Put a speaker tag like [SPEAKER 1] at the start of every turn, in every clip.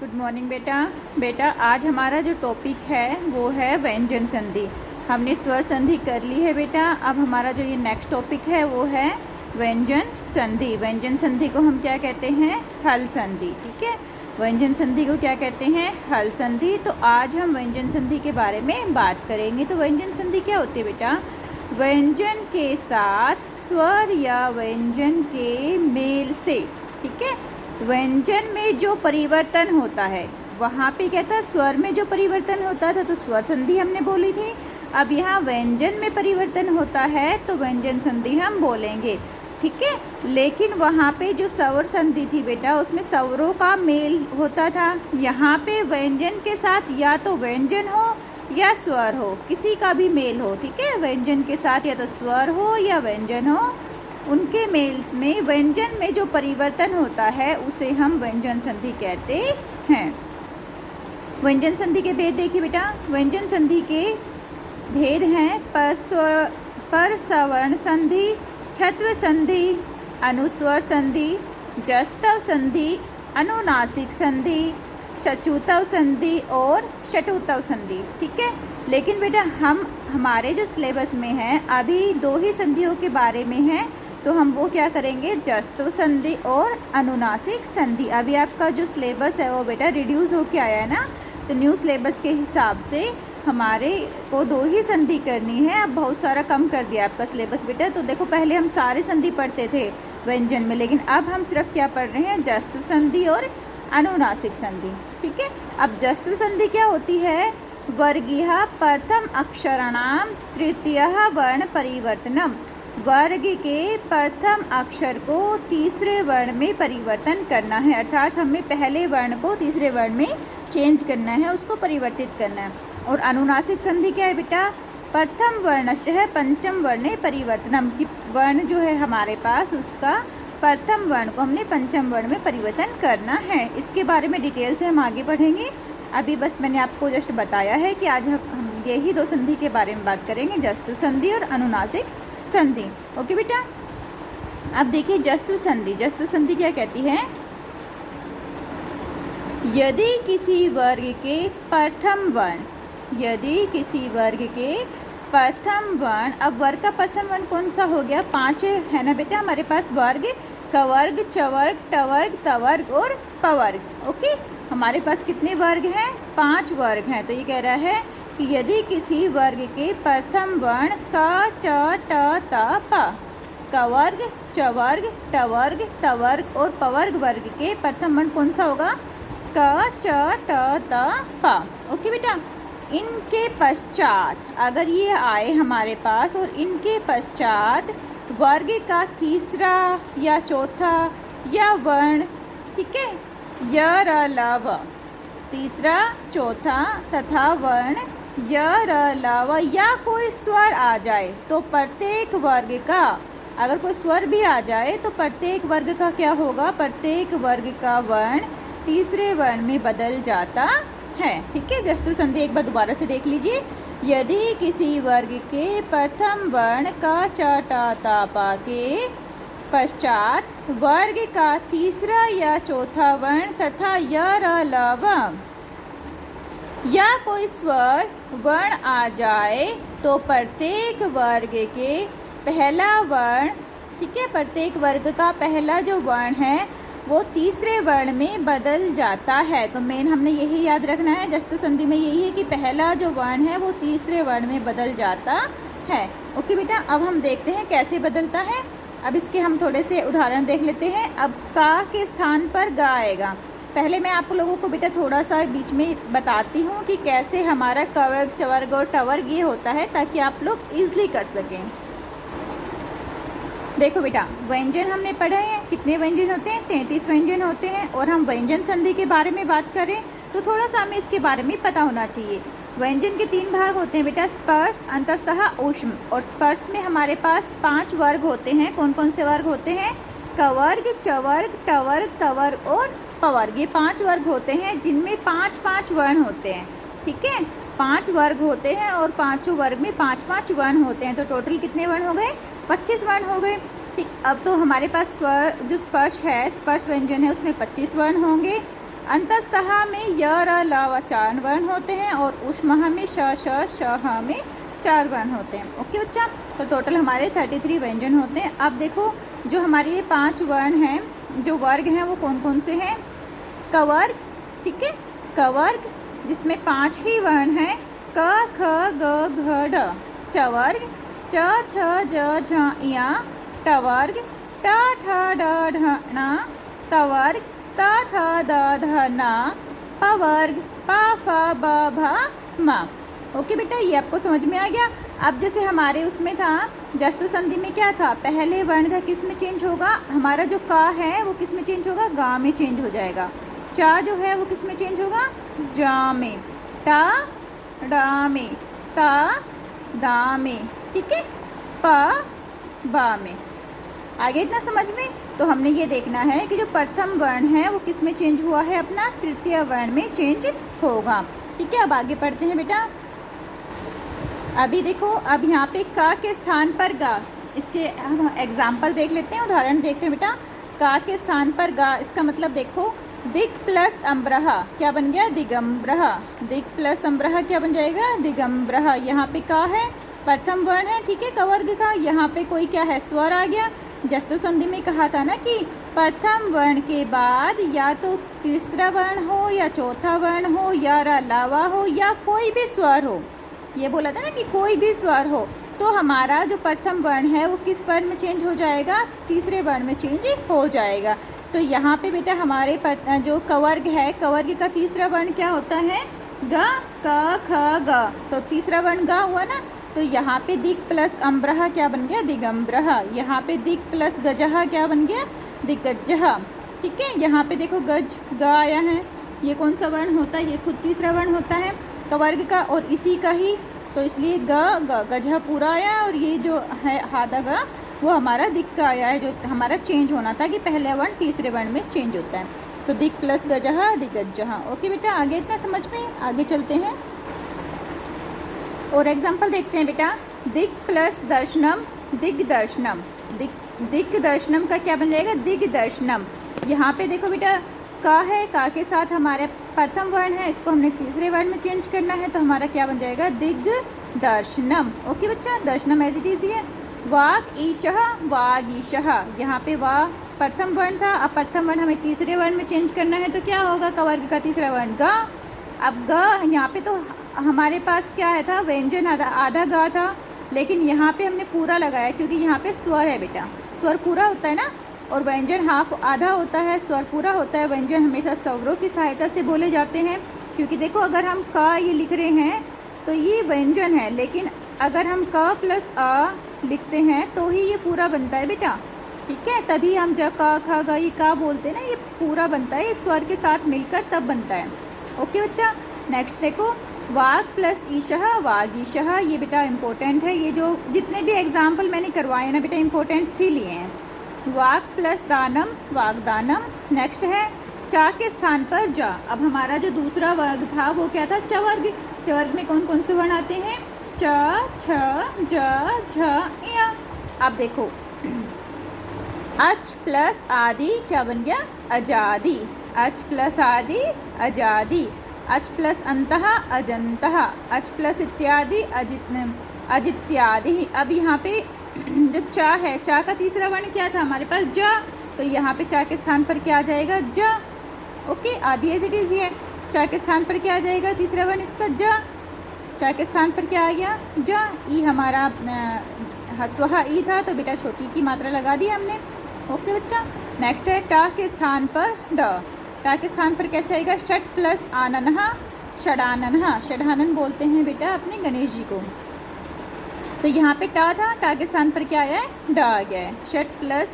[SPEAKER 1] Good morning बेटा। बेटा आज हमारा जो टॉपिक है वो है व्यंजन संधि। हमने स्वर संधि कर ली है बेटा। अब हमारा जो ये नेक्स्ट टॉपिक है वो है व्यंजन संधि। व्यंजन संधि को हम क्या कहते हैं? हल संधि। ठीक है, व्यंजन संधि को क्या कहते हैं? हल संधि। तो आज हम व्यंजन संधि के बारे में बात करेंगे। तो व्यंजन संधि क्या होती है बेटा? व्यंजन के साथ स्वर या व्यंजन के मेल से, ठीक है, व्यंजन में जो परिवर्तन होता है, वहाँ पे क्या था? स्वर में जो परिवर्तन होता था तो स्वर संधि हमने बोली थी। अब यहाँ व्यंजन में परिवर्तन होता है तो व्यंजन संधि हम बोलेंगे। ठीक है, लेकिन वहाँ पे जो स्वर संधि थी बेटा, उसमें स्वरों का मेल होता था। यहाँ पे व्यंजन के साथ या तो व्यंजन हो या स्वर हो, किसी का भी मेल हो। ठीक है, व्यंजन के साथ या तो स्वर हो या व्यंजन हो, उनके मेल में व्यंजन में जो परिवर्तन होता है उसे हम व्यंजन संधि कहते हैं। व्यंजन संधि के भेद देखिए बेटा। व्यंजन संधि के भेद हैं पर सवर्ण संधि, छत्व संधि, अनुस्वर संधि, जस्तव संधि, अनुनासिक संधि, सचुतव संधि और शटुतव संधि। ठीक है, लेकिन बेटा हमारे जो सिलेबस में है अभी दो ही संधियों के बारे में है, तो हम वो क्या करेंगे? जस्तव संधि और अनुनासिक संधि। अभी आपका जो सिलेबस है वो बेटा रिड्यूस होके आया है ना, तो न्यू सिलेबस के हिसाब से हमारे को दो ही संधि करनी है। अब बहुत सारा कम कर दिया आपका सिलेबस बेटा। तो देखो, पहले हम सारे संधि पढ़ते थे व्यंजन में, लेकिन अब हम सिर्फ क्या पढ़ रहे हैं? जस्तव संधि और अनुनासिक संधि। ठीक है, अब जस्तव संधि क्या होती है? वर्गीय प्रथम अक्षराणाम तृतीय वर्ण परिवर्तनम। वर्ग के प्रथम अक्षर को तीसरे वर्ण में परिवर्तन करना है, अर्थात हमें पहले वर्ण को तीसरे वर्ण में चेंज करना है, उसको परिवर्तित करना है। और अनुनासिक संधि क्या है बेटा? प्रथम वर्णशः पंचम वर्णे परिवर्तनम, की वर्ण जो है हमारे पास उसका प्रथम वर्ण को हमने पंचम वर्ण में परिवर्तन करना है। इसके बारे में डिटेल से हम आगे पढ़ेंगे। अभी बस मैंने आपको जस्ट बताया है कि आज हम यही दो संधि के बारे में बात करेंगे, जस्तव संधि और अनुनासिक संधि। ओके बेटा, अब देखिए जस्तव संधि। जस्तव संधि क्या कहती है? यदि किसी वर्ग के प्रथम वर्ण, यदि किसी वर्ग के प्रथम वर्ण, अब वर्ग का प्रथम वर्ण कौन सा हो गया? 5 है ना बेटा हमारे पास वर्ग, कवर्ग, चवर्ग, टवर्ग, तवर्ग और पवर्ग। ओके, हमारे पास कितने वर्ग हैं? 5 वर्ग हैं। तो ये कह रहा है कि यदि किसी वर्ग के प्रथम वर्ण क, च, ट, त, प, कवर्ग, चवर्ग, टवर्ग, तवर्ग और पवर्ग वर्ग के प्रथम वर्ण कौन सा होगा? क, च, ट, त, प। ओके बेटा, इनके पश्चात अगर ये आए हमारे पास और इनके पश्चात वर्ग का तीसरा या चौथा या वर्ण, ठीक है, य, र, ल, व, तीसरा, चौथा तथा वर्ण य, र, ल, व या कोई स्वर आ जाए तो प्रत्येक वर्ग का, अगर कोई स्वर भी आ जाए तो प्रत्येक वर्ग का क्या होगा? प्रत्येक वर्ग का वर्ण तीसरे वर्ण में बदल जाता है। ठीक है, जस्तव संधि एक बार दोबारा से देख लीजिए। यदि किसी वर्ग के प्रथम वर्ण क, च, ट, त, प के पश्चात वर्ग का तीसरा या चौथा वर्ण तथा य, र, ल, व या कोई स्वर वर्ण आ जाए तो प्रत्येक वर्ग के पहला वर्ण, ठीक है, प्रत्येक वर्ग का पहला जो वर्ण है वो तीसरे वर्ण में बदल जाता है। तो मेन हमने यही याद रखना है जस्तव संधि में, यही है कि पहला जो वर्ण है वो तीसरे वर्ण में बदल जाता है। ओके बेटा, अब हम देखते हैं कैसे बदलता है। अब इसके हम थोड़े से उदाहरण देख लेते हैं। अब का के स्थान पर गा आएगा। पहले मैं आप लोगों को बेटा थोड़ा सा बीच में बताती हूँ कि कैसे हमारा कवर्ग, चवर्ग और टवर्ग ये होता है, ताकि आप लोग ईजिली कर सकें। देखो बेटा, व्यंजन हमने पढ़े हैं, कितने व्यंजन होते हैं? 33 व्यंजन होते हैं। और हम व्यंजन संधि के बारे में बात करें तो थोड़ा सा हमें इसके बारे में पता होना चाहिए। व्यंजन के 3 भाग होते हैं बेटा, स्पर्श, अंतस्तः, ऊष्म। और स्पर्श में हमारे पास 5 वर्ग होते हैं। कौन कौन से वर्ग होते हैं? कवर्ग, चवर्ग, टवर्ग, तवर्ग और पवर्ग। ये 5 वर्ग होते हैं जिनमें 5-5 वर्ण होते हैं। ठीक है, 5 वर्ग होते हैं और पाँचों वर्ग में 5-5 वर्ण होते हैं। तो टोटल कितने वर्ण हो गए? 25 वर्ण हो गए। ठीक, अब तो हमारे पास स्वर जो स्पर्श है, स्पर्श व्यंजन है, उसमें 25 वर्ण होंगे। अंतस्तः में य र ल व 4 वर्ण होते हैं और ऊष्मः में श श श ह में 4 वर्ण होते हैं। ओके बच्चा, तो टोटल हमारे 33 व्यंजन होते हैं। अब देखो जो हमारे ये 5 वर्ण हैं, जो वर्ग हैं वो कौन कौन से हैं? कवर्ग, ठीक है, कवर्ग जिसमें 5 ही वर्ण हैं, क ख ग घ ढ। चवर्ग च छ ज झ ञ। टवर्ग ट ठ ड ढ ण। तवर्ग त थ द ध न। पवर्ग प फ ब भ म। ओके बेटा, ये आपको समझ में आ गया। अब जैसे हमारे उसमें था जस्तु संधि में क्या था, पहले वर्ण का किस में चेंज होगा? हमारा जो का है वो किस में चेंज होगा? गा में चेंज हो जाएगा। चा जो है वो किस में चेंज होगा? जा में। टा डा में। ता दा में, ठीक है, प बा में। आगे इतना समझ में? तो हमने ये देखना है कि जो प्रथम वर्ण है वो किस में चेंज हुआ है? अपना तृतीय वर्ण में चेंज होगा। ठीक है, अब आगे पढ़ते हैं बेटा। अभी देखो, अब यहाँ पे का के स्थान पर गा, इसके हम एग्जाम्पल देख लेते हैं, उदाहरण देखते हैं बेटा। का के स्थान पर गा, इसका मतलब देखो, दिक् प्लस अम्बरः क्या बन गया? दिगंबरः। दिक् प्लस अम्बरः क्या बन जाएगा? दिगंबरः। यहाँ पे का है, प्रथम वर्ण है, ठीक है, कवर्ग का। यहाँ पे कोई क्या है? स्वर आ गया। जस्तु संधि में कहा था ना कि प्रथम वर्ण के बाद या तो तीसरा वर्ण हो या चौथा वर्ण हो या अलावा हो या कोई भी स्वर हो। ये बोला था ना कि कोई भी स्वर हो, तो हमारा जो प्रथम वर्ण है वो किस वर्ण में चेंज हो जाएगा? तीसरे वर्ण में चेंज हो जाएगा। तो यहाँ पे बेटा हमारे जो कवर्ग है, कवर्ग का तीसरा वर्ण क्या होता है? ग, क ख ग। तो तीसरा वर्ण गा हुआ ना, तो यहाँ पे दिक् प्लस अम्बरः क्या बन गया? दिगंबरः। यहाँ पे दिक् प्लस गजः क्या बन गया? दिग्गजः। ठीक है, यहाँ पे देखो गज ग आया है, ये कौन सा वर्ण होता है? ये खुद तीसरा वर्ण होता है कवर्ग का, और इसी का ही, तो इसलिए ग गजह पूरा आया, और ये जो है हादा ग वो हमारा दिक् का आया है, जो हमारा चेंज होना था कि पहले वर्ण तीसरे वर्ण में चेंज होता है। तो दिक् प्लस गजह दिग्गजः। ओके बेटा, आगे इतना समझ में? आगे चलते हैं और एग्जाम्पल देखते हैं बेटा। दिक् प्लस दर्शनम दिग्दर्शनम। दिग्दर्शनम का क्या बन जाएगा? दिग्दर्शनम। यहाँ पे देखो बेटा, का है, का के साथ हमारे प्रथम वर्ण है, इसको हमने तीसरे वर्ण में चेंज करना है, तो हमारा क्या बन जाएगा? दिग्दर्शनम। ओके बच्चा, दर्शनम एज इट इज है। वाग ईशः वागीशः। यहाँ पे वा प्रथम वर्ण था, अब प्रथम वर्ण हमें तीसरे वर्ण में चेंज करना है, तो क्या होगा? कवर्ग का तीसरा वर्ण गा। अब ग यहाँ पे तो हमारे पास क्या है था? व्यंजन आधा गा था, लेकिन यहाँ पे हमने पूरा लगाया क्योंकि यहाँ पे स्वर है बेटा। स्वर पूरा होता है ना, और व्यंजन हाफ आधा होता है, स्वर पूरा होता है। व्यंजन हमेशा स्वरों की सहायता से बोले जाते हैं, क्योंकि देखो अगर हम का ये लिख रहे हैं तो ये व्यंजन है, लेकिन अगर हम क प्लस आ लिखते हैं तो ही ये पूरा बनता है बेटा। ठीक है, तभी हम ज का खा गा ये का बोलते हैं ना, ये पूरा बनता है, ये स्वर के साथ मिलकर तब बनता है। ओके बच्चा, नेक्स्ट देखो, वाग प्लस ईशः वागीशः। ये बेटा इम्पोर्टेंट है, ये जो जितने भी एग्जाम्पल मैंने करवाए ना बेटा, इम्पोर्टेंट ही लिए हैं। वाग प्लस दानम वागदानम। नेक्स्ट है चा के स्थान पर जा। अब हमारा जो दूसरा वर्ग था वो क्या था? चवर्ग। चवर्ग में कौन कौन से वर्ण आते हैं? च छ ज झ ञ। अब देखो, अच प्लस आदि क्या बन गया? अजादि। अच प्लस आदि अजादि। अच प्लस अंतः अजंतः। अच प्लस इत्यादि अजित्यादि। अब यहाँ पे जो चा है, चा का तीसरा वर्ण क्या था हमारे पास? ज। तो यहाँ पे चा के स्थान पर क्या आ जाएगा? ज। ओके, आदि एज इट इज है। चा के स्थान पर क्या आ जाएगा? तीसरा वर्ण इसका ज। चा के स्थान पर क्या आ गया? ज। ई हमारा हस्वहा ई था, तो बेटा छोटी की मात्रा लगा दी हमने। ओके बच्चा, नेक्स्ट है टा के स्थान पर ड। टा के स्थान पर कैसे आएगा? षट प्लस आननः षडाननः। षडानन बोलते हैं बेटा अपने गणेश जी को। तो यहाँ पे टा था, टा के स्थान पर क्या आया है? ड आ गया है। षट प्लस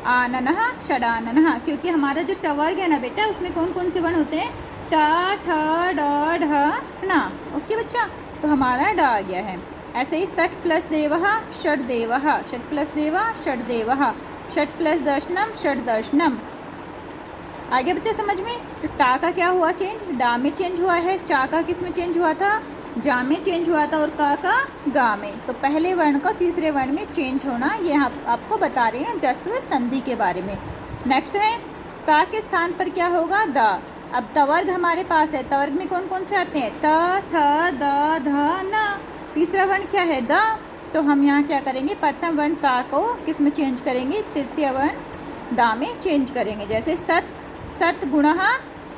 [SPEAKER 1] आननः षडाननः, क्योंकि हमारा जो टवर्ग है ना बेटा, उसमें कौन कौन से वर्ण होते हैं? टा ठ ड ढ ना। ओके बच्चा, तो हमारा ड आ गया है। ऐसे ही षट प्लस देवः षड देवः। षट प्लस देवा षड देवः। षट प्लस दर्शनम षड दर्शनम। आगे बच्चा समझ में? तो टा का क्या हुआ चेंज? डा में चेंज हुआ है। चा का किस में चेंज हुआ था? जा में चेंज हुआ था, और का गा में। तो पहले वर्ण का तीसरे वर्ण में चेंज होना, ये आपको बता रहे हैं जस्तु संधि के बारे में। नेक्स्ट है ता के स्थान पर क्या होगा? दा। अब तवर्ग हमारे पास है, तवर्ग में कौन कौन से आते हैं? त, थ, द, ध, न। तीसरा वर्ण क्या है? द। तो हम यहाँ क्या करेंगे? प्रथम वर्ण ता को किस में चेंज करेंगे? तृतीय वर्ण दा में चेंज करेंगे। जैसे सत, सतगुणः,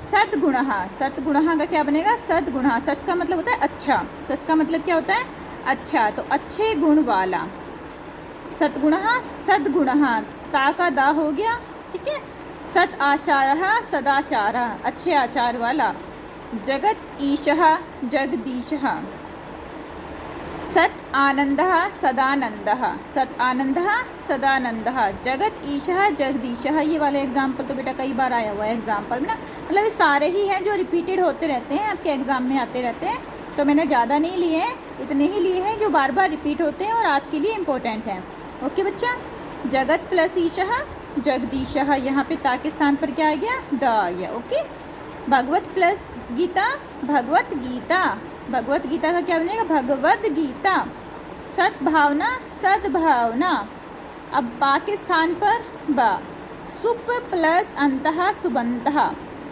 [SPEAKER 1] सद्गुणः। सतगुणः का क्या बनेगा? सद्गुणः। सत का मतलब होता है अच्छा, सत का मतलब क्या होता है? अच्छा, तो अच्छे गुण वाला। सद्गुणः, सद्गुणः, ता का दा हो गया, ठीक है। सत आचारः, सदाचारः, अच्छे आचार वाला। जगत ईशः, जगदीशः। सत आनंदः, सदानंदः। सत आनंदः, सदानंदः। जगत ईशः, जगदीशः। ये वाले एग्जाम्पल तो बेटा कई बार आया हुआ है एग्जाम्पल में ना, मतलब ये सारे ही हैं जो रिपीटेड होते रहते हैं, आपके एग्जाम में आते रहते हैं। तो मैंने ज़्यादा नहीं लिए हैं, इतने ही लिए हैं जो बार बार रिपीट होते हैं और आपके लिए इम्पोर्टेंट हैं। ओके बच्चा, जगत प्लस ईशः, जगदीशः। यहाँ पे ता के स्थान पर क्या आ गया? द आ गया। ओके। भगवत प्लस गीता, भगवत गीता। भगवत गीता का क्या बनेगा? भगवद गीता। सद्भावना, सद्भावना। अब पा के स्थान पर ब। सुप प्लस अंतः, सुबंतः।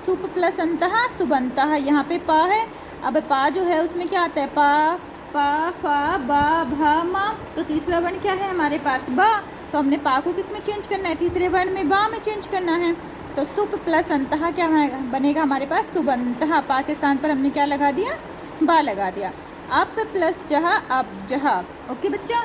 [SPEAKER 1] सुप प्लस अंतः, सुबंतः। यहाँ पे पा है, अब पा जो है उसमें क्या आता है? पा, पा, फा, बा, भा, मा। तो तीसरा वर्ण क्या है हमारे पास? बा। तो हमने पा को किस में चेंज करना है? तीसरे वर्ण में बा में चेंज करना है। तो सुप प्लस अंतः क्या बनेगा हमारे पास? सुबंतः। पा के स्थान पर हमने क्या लगा दिया? बा लगा दिया। अप प्लस जह, अब जह। ओके बच्चा,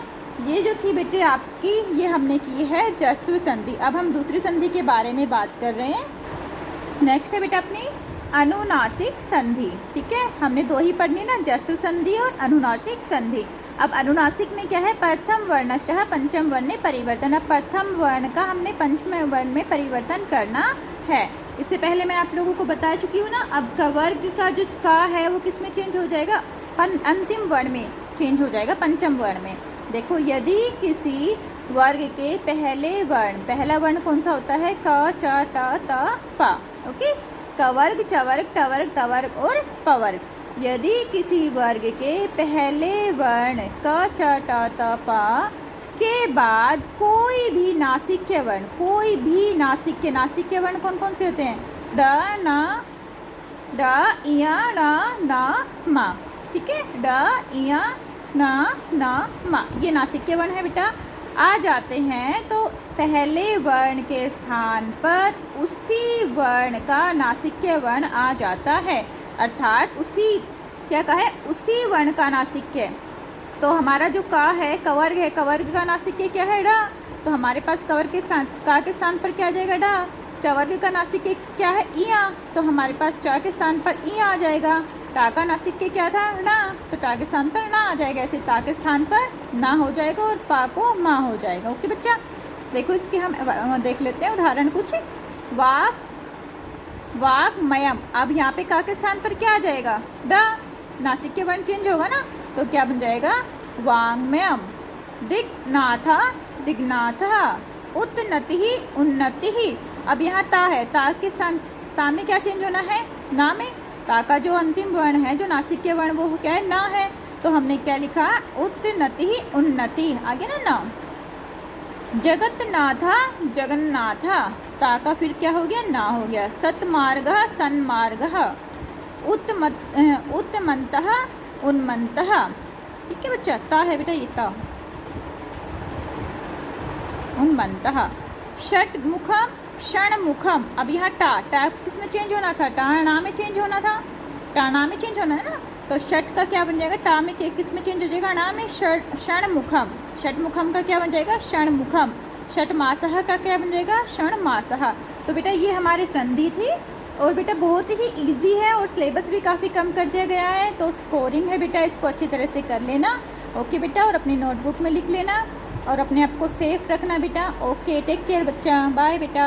[SPEAKER 1] ये जो थी बेटे आपकी, ये हमने की है जस्तु संधि। अब हम दूसरी संधि के बारे में बात कर रहे हैं। नेक्स्ट है बेटा अपनी अनुनासिक संधि। ठीक है, हमने दो ही पढ़नी ना, जस्तु संधि और अनुनासिक संधि। अब अनुनासिक में क्या है? प्रथम वर्णशः पंचम वर्ण परिवर्तन। अब प्रथम वर्ण का हमने पंचम वर्ण में परिवर्तन करना है। इससे पहले मैं आप लोगों को बता चुकी हूँ ना। अब कवर्ग का जो का है वो किस में चेंज हो जाएगा? अंतिम वर्ण में चेंज हो जाएगा, पंचम वर्ण में। देखो, यदि किसी वर्ग के पहले वर्ण, पहला वर्ण कौन सा होता है? क, च, ट, त, पा। ओके, कवर्ग, चवर्ग, टवर्ग, तवर्ग और पवर्ग। यदि किसी वर्ग के पहले वर्ण क, च, ट, त, पा के बाद कोई भी नासिक्य वर्ण, कोई भी नासिक्य वर्ण कौन कौन से होते हैं? ड, न, ड, इया, न, मा। ठीक है, ड, इया, न, मा, ये नासिक्य वर्ण है बेटा। आ जाते हैं तो पहले वर्ण के स्थान पर उसी वर्ण का नासिक्य वर्ण आ जाता है, अर्थात उसी क्या कहा है? उसी वर्ण का नासिक्य। तो हमारा जो का है, कवर्ग है, कवर्ग का नासिक्य क्या है? डा। तो हमारे पास कवर्ग के स्थान, का के स्थान पर क्या आ जाएगा? डा। चवर्ग का नासिक्य क्या है? इया। तो हमारे पास चा के स्थान पर इया आ जाएगा। टा का नासिक्य क्या था? ना। तो टा के स्थान पर ना आ जाएगा। ऐसे ता के स्थान पर ना हो जाएगा और पा को मा हो जाएगा। ओके बच्चा, देखो इसके हम देख लेते हैं उदाहरण कुछ। वाक, वाक्मयम। अब यहाँ पे का के स्थान पर क्या आ जाएगा? डा। नासिक्य वर्ण चेंज होगा ना, तो क्या बन जाएगा? वाङ्मयम। दिग्नाथ, दिग्नाथः। उन्नति, उन्नति। अब यहाँ ता है, ता के स्थान, ता में क्या चेंज होना है? ना में। ता का जो अंतिम वर्ण है, जो नासिक्य वर्ण, वो क्या है? ना है। तो हमने क्या लिखा? उन्नति, उन्नति। आगे ना। जगन्नाथ, जगन्नाथ। ता का फिर क्या हो गया? ना हो गया। सत्मार्गः, सन्मार्गः। उत्तमन्तः, उन्मन्तः। ठीक है बच्चा, ता है बेटा ये ता, उन्मन्तः। षट्मुखम, षण्मुखम। अब यहाँ टा किस में चेंज होना था? टाणा में चेंज होना था, टाणा में चेंज होना है ना। तो षट का क्या बन जाएगा? टा में किस में चेंज हो जाएगा? ना में। षण्मुखम। षट्मुखम का क्या बन जाएगा? षण्मुखम। षट्मासः का क्या बन जाएगा? षण्मासः। तो बेटा ये हमारी संधि थी और बेटा बहुत ही इजी है और सिलेबस भी काफ़ी कम कर दिया गया है। तो स्कोरिंग है बेटा, इसको अच्छी तरह से कर लेना। ओके बेटा, और अपनी नोटबुक में लिख लेना और अपने आप को सेफ रखना बेटा। ओके, टेक केयर बच्चा, बाय बेटा।